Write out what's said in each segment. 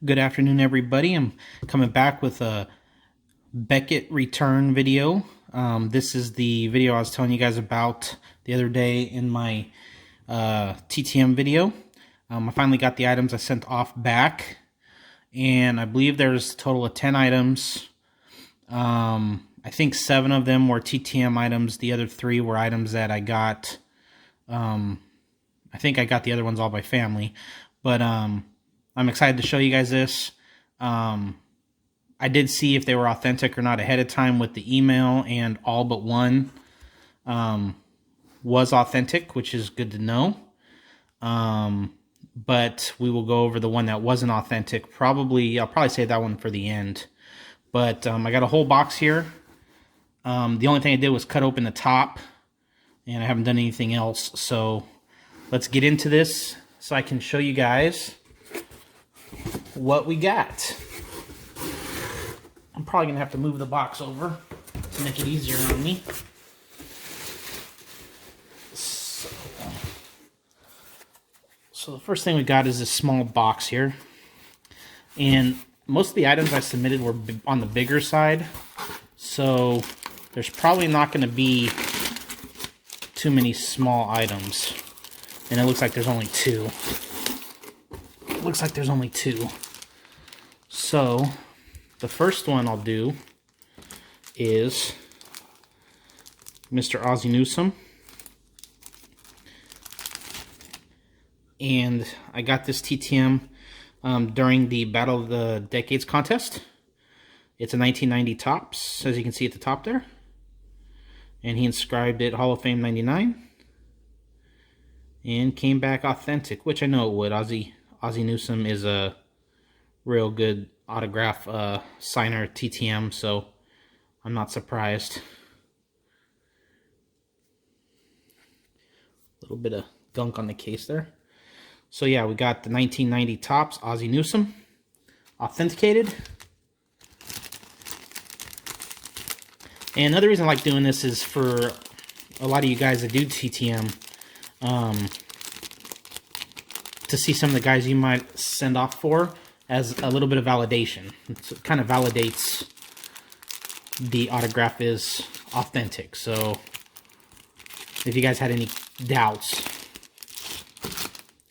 Good afternoon, everybody. I'm coming back with a Beckett return video. This is the video I was telling you guys about the other day in my TTM video. I finally got the items I sent off back, and I believe there's a total of 10 items. I think 7 of them were TTM items. The other 3 were items that I got. I think I got the other ones all by family, but I'm excited to show you guys this. I did see if they were authentic or not ahead of time with the email, and all but one was authentic, which is good to know. But we will go over the one that wasn't authentic. I'll probably save that one for the end. But I got a whole box here. The only thing I did was cut open the top, and I haven't done anything else. So let's get into this so I can show you guys what we got. I'm probably going to have to move the box over to make it easier on me. So the first thing we got is this small box here. And most of the items I submitted were on the bigger side. So there's probably not going to be too many small items. And it looks like there's only 2. So the first one I'll do is Mr. Ozzie Newsome. And I got this TTM during the Battle of the Decades contest. It's a 1990 Topps, as you can see at the top there. And he inscribed it Hall of Fame 99. And came back authentic, which I know it would. Ozzie Newsome is a real good autograph signer TTM, so I'm not surprised. A little bit of gunk on the case there. So yeah, we got the 1990 Topps Ozzie Newsome authenticated. And another reason I like doing this is for a lot of you guys that do TTM, to see some of the guys you might send off for as a little bit of validation. It kind of validates the autograph is authentic. So if you guys had any doubts.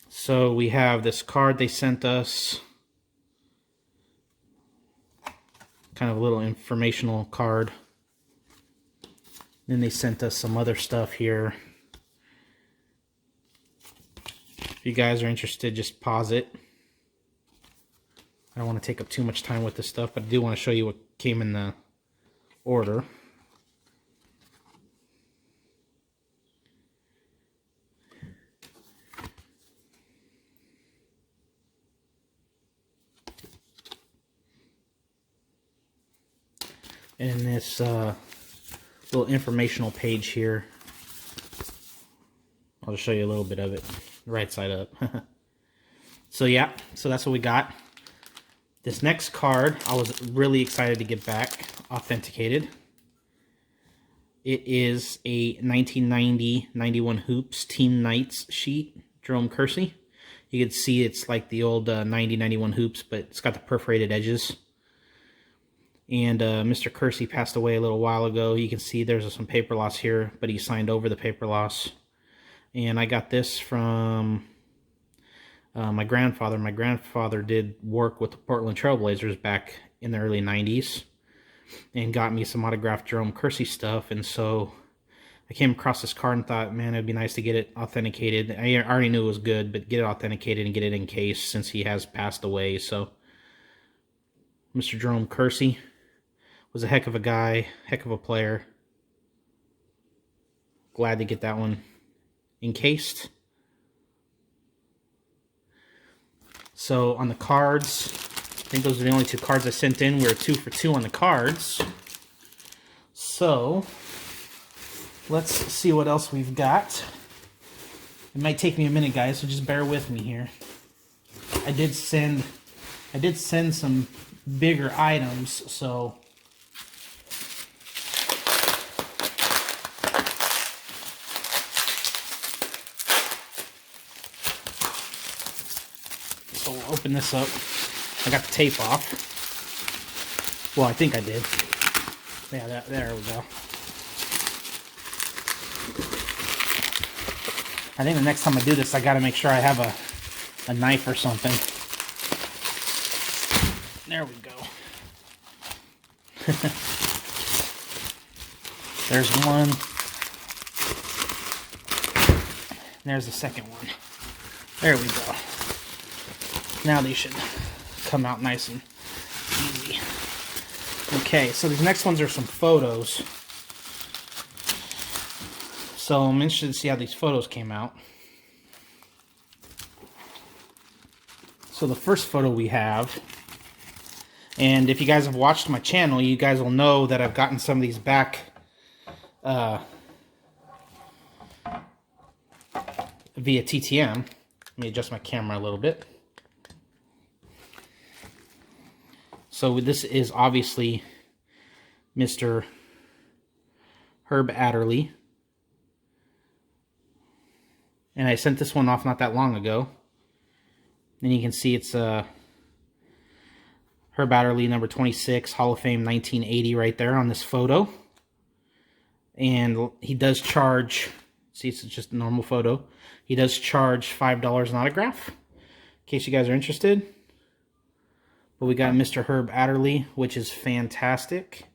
So we have this card they sent us. Kind of a little informational card. Then they sent us some other stuff here. If you guys are interested, just pause it. I don't want to take up too much time with this stuff, but I do want to show you what came in the order. And this little informational page here, I'll just show you a little bit of it, right side up. So yeah, so that's what we got. This next card, I was really excited to get back authenticated. It is a 1990-91 Hoops Team Knights sheet, Jerome Kersey. You can see it's like the old 90-91 Hoops, but it's got the perforated edges. And Mr. Kersey passed away a little while ago. You can see there's some paper loss here, but he signed over the paper loss. And I got this from my grandfather. My grandfather did work with the Portland Trailblazers back in the early 90s and got me some autographed Jerome Kersey stuff. And so I came across this card and thought, man, it'd be nice to get it authenticated. I already knew it was good, but get it authenticated and get it in case since he has passed away. So Mr. Jerome Kersey was a heck of a guy, heck of a player. Glad to get that one encased. So on the cards, I think those are the only 2 cards I sent in. We were 2 for 2 on the cards. So let's see what else we've got. It might take me a minute, guys, so just bear with me here. I did send some bigger items, so So we'll open this up. I got the tape off. Well, I think I did. Yeah, there we go. I think the next time I do this, I got to make sure I have a knife or something. There we go. There's one. There's the second one. There we go. Now they should come out nice and easy. Okay, so these next ones are some photos. So I'm interested to see how these photos came out. So the first photo we have, and if you guys have watched my channel, you guys will know that I've gotten some of these back via TTM. Let me adjust my camera a little bit. So this is obviously Mr. Herb Adderley. And I sent this one off not that long ago. And you can see it's Herb Adderley number 26, Hall of Fame 1980 right there on this photo. And he does charge, see it's just a normal photo. He does charge $5 an autograph, in case you guys are interested. But we got Mr. Herb Adderley, which is fantastic.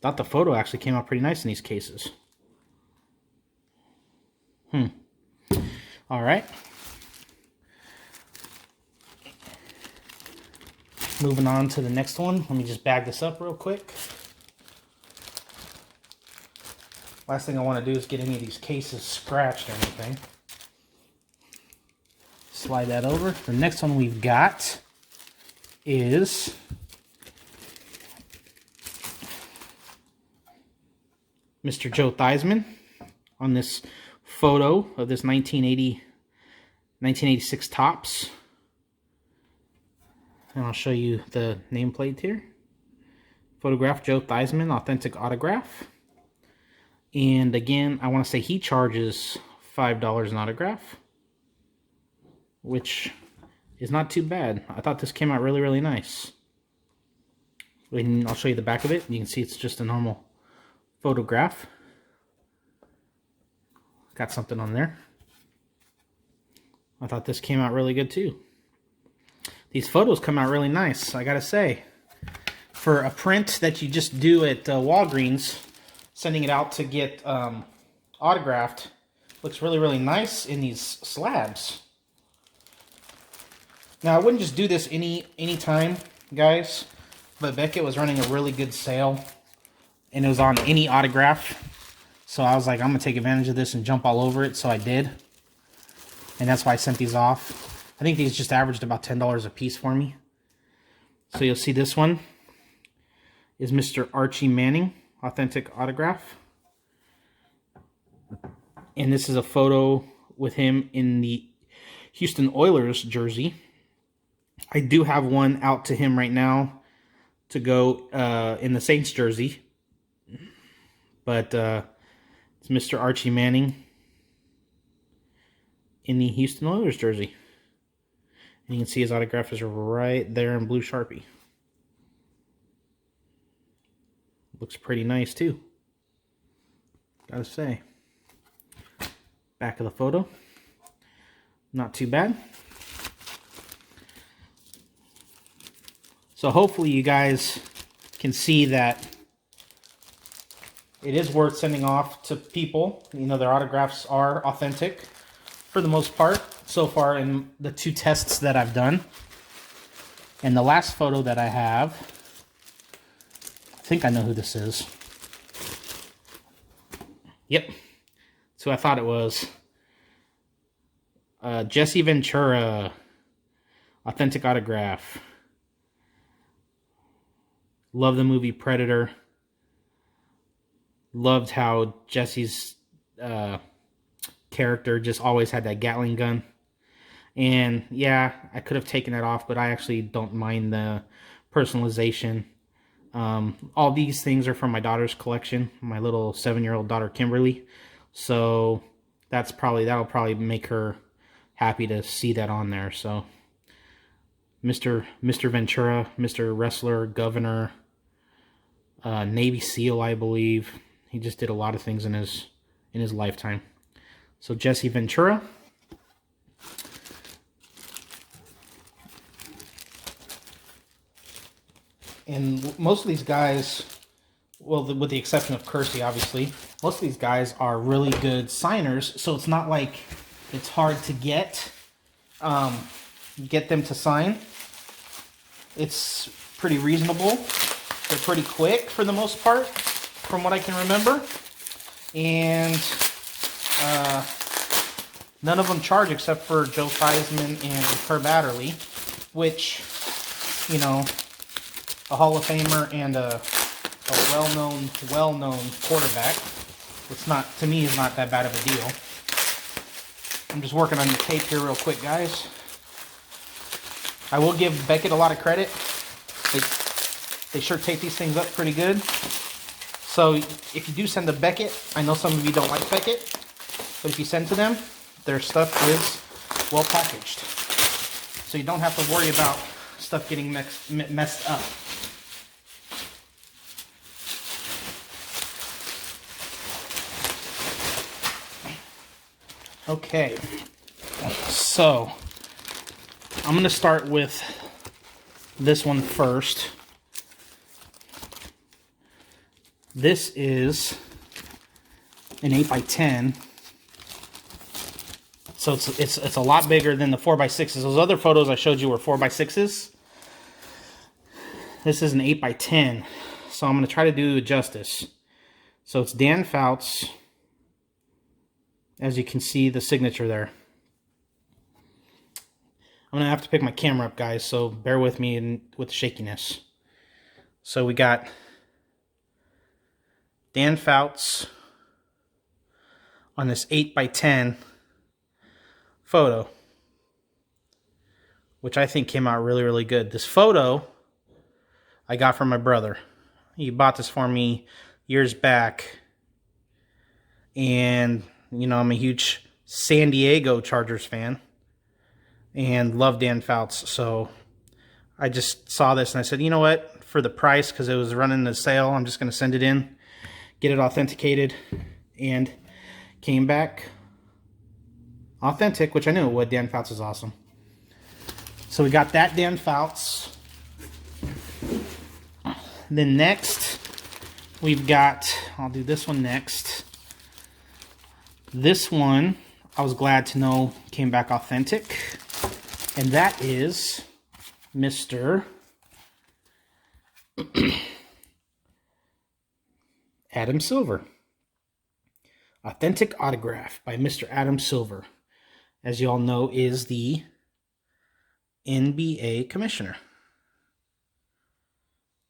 Thought the photo actually came out pretty nice in these cases. All right. Moving on to the next one. Let me just bag this up real quick. Last thing I want to do is get any of these cases scratched or anything. Slide that over. The next one we've got is Mr. Joe Theismann on this photo of this 1986 Topps. And I'll show you the nameplate here. Photograph Joe Theismann, authentic autograph. And again, I want to say he charges $5 an autograph, which is not too bad. I thought this came out really, really nice. And I'll show you the back of it. You can see it's just a normal photograph. Got something on there. I thought this came out really good too. These photos come out really nice, I gotta say. For a print that you just do at Walgreens, sending it out to get autographed, looks really, really nice in these slabs. Now, I wouldn't just do this any time, guys, but Beckett was running a really good sale, and it was on any autograph. So I was like, I'm going to take advantage of this and jump all over it, so I did. And that's why I sent these off. I think these just averaged about $10 a piece for me. So you'll see this one is Mr. Archie Manning, authentic autograph. And this is a photo with him in the Houston Oilers jersey. I do have one out to him right now to go in the Saints jersey. But it's Mr. Archie Manning in the Houston Oilers jersey. And you can see his autograph is right there in blue Sharpie. Looks pretty nice too, gotta say. Back of the photo, not too bad. So hopefully you guys can see that it is worth sending off to people. You know, their autographs are authentic for the most part so far in the 2 tests that I've done. And the last photo that I have, I think I know who this is. Yep, that's who I thought it was. Jesse Ventura, authentic autograph. Love the movie Predator. Loved how Jesse's character just always had that Gatling gun. And yeah, I could have taken that off, but I actually don't mind the personalization. All these things are from my daughter's collection, my little 7-year-old daughter Kimberly. So that'll probably make her happy to see that on there. So Mr. Ventura, Mr. Wrestler, Governor, Navy SEAL, I believe. He just did a lot of things in his lifetime. So Jesse Ventura. And most of these guys, well, with the exception of Kersey, obviously, most of these guys are really good signers. So it's not like it's hard to get them to sign. It's pretty reasonable. They're pretty quick for the most part, from what I can remember. And none of them charge except for Joe Theismann and Herb Adderley, which, you know, a Hall of Famer and a well-known quarterback. It's not, to me, is not that bad of a deal. I'm just working on the tape here real quick, guys. I will give Beckett a lot of credit. They sure tape these things up pretty good. So if you do send to Beckett, I know some of you don't like Beckett, but if you send to them, their stuff is well packaged. So you don't have to worry about stuff getting messed up. Okay, so I'm going to start with this one first. This is an 8x10. So it's a lot bigger than the 4x6s. Those other photos I showed you were 4x6s. This is an 8x10. So I'm going to try to do it justice. So it's Dan Fouts. As you can see, the signature there. I'm going to have to pick my camera up, guys, so bear with me with the shakiness. So we got Dan Fouts on this 8x10 photo, which I think came out really, really good. This photo I got from my brother. He bought this for me years back, and you know, I'm a huge San Diego Chargers fan and love Dan Fouts. So I just saw this and I said, you know what? For the price, because it was running the sale, I'm just going to send it in, get it authenticated, and came back authentic, which I knew it would. Dan Fouts is awesome. So we got that Dan Fouts. Then next, we've got, I'll do this one next. This one, I was glad to know came back authentic, and that is Mr. Adam Silver. Authentic autograph by Mr. Adam Silver, as you all know, is the NBA commissioner.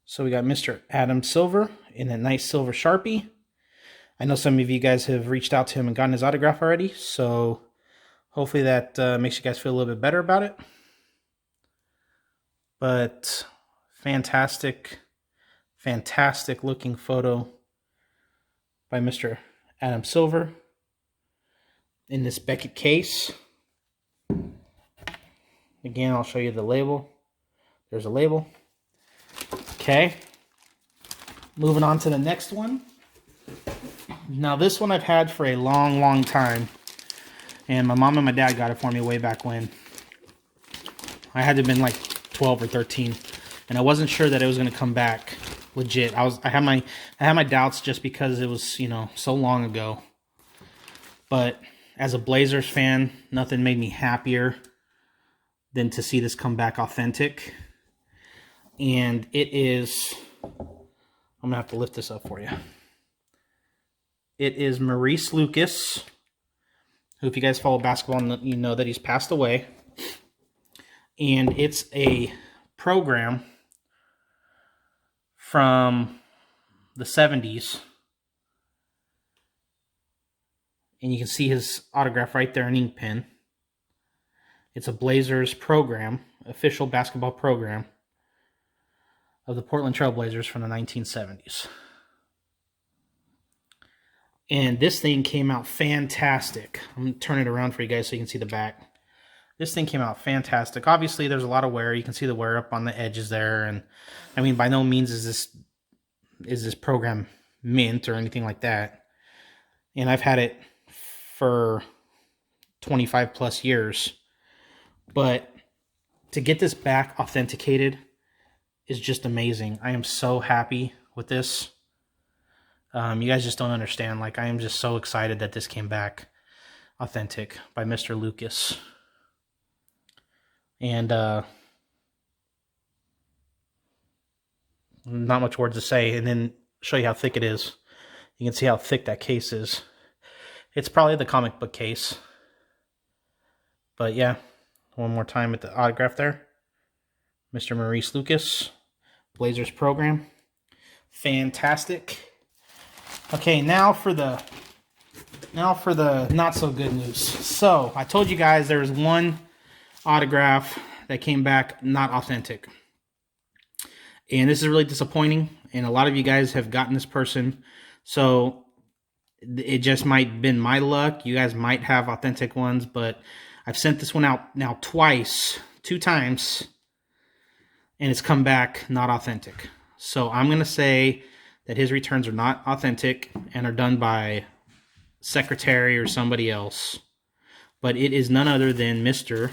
So we got Mr. Adam Silver in a nice silver Sharpie. I know some of you guys have reached out to him and gotten his autograph already, so hopefully that makes you guys feel a little bit better about it. But fantastic, fantastic looking photo by Mr. Adam Silver in this Beckett case. Again, I'll show you the label. There's a label. Okay. Moving on to the next one. Now this one I've had for a long, long time. And my mom and my dad got it for me way back when. I had to have been like 12 or 13. And I wasn't sure that it was going to come back legit. I had my doubts just because it was, you know, so long ago. But as a Blazers fan, nothing made me happier than to see this come back authentic. And it is, I'm going to have to lift this up for you. It is Maurice Lucas, who, if you guys follow basketball, you know that he's passed away. And it's a program from the 70s. And you can see his autograph right there in ink pen. It's a Blazers program, official basketball program of the Portland Trail Blazers from the 1970s. And this thing came out fantastic. I'm going to turn it around for you guys so you can see the back. This thing came out fantastic. Obviously, there's a lot of wear. You can see the wear up on the edges there, and I mean, by no means is this program mint or anything like that. And I've had it for 25 plus years. But to get this back authenticated is just amazing. I am so happy with this. You guys just don't understand. Like, I am just so excited that this came back authentic by Mr. Lucas. And not much words to say. And then show you how thick it is. You can see how thick that case is. It's probably the comic book case. But yeah, one more time with the autograph there. Mr. Maurice Lucas, Blazers program. Fantastic. Okay, now for the not so good news. So I told you guys there was one autograph that came back not authentic. And this is really disappointing. And a lot of you guys have gotten this person. So it just might have been my luck. You guys might have authentic ones, but I've sent this one out now twice, 2 times, and it's come back not authentic. So I'm going to say that his returns are not authentic and are done by secretary or somebody else. But it is none other than Mr.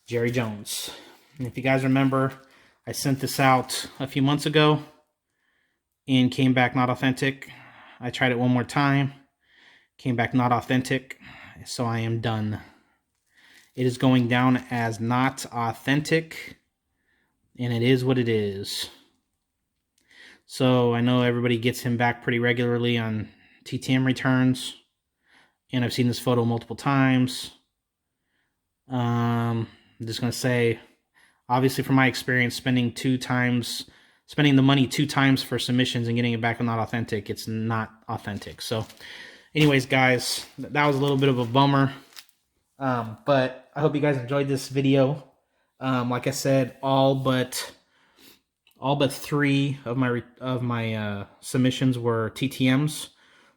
Jerry Jones. And if you guys remember, I sent this out a few months ago and came back not authentic. I tried it one more time, came back not authentic, so I am done. It is going down as not authentic, and it is what it is. So I know everybody gets him back pretty regularly on TTM returns, and I've seen this photo multiple times. I'm just going to say, obviously from my experience, spending the money 2 times for submissions and getting it back not authentic, it's not authentic. So anyways, guys, that was a little bit of a bummer. But I hope you guys enjoyed this video. Like I said, all but 3 of my submissions were TTMs.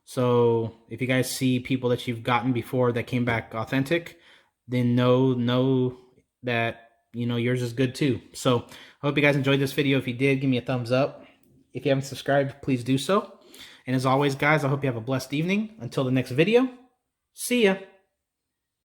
So if you guys see people that you've gotten before that came back authentic, then know that, you know, yours is good too. So I hope you guys enjoyed this video. If you did, give me a thumbs up. If you haven't subscribed, please do so. And as always, guys, I hope you have a blessed evening. Until the next video, see ya.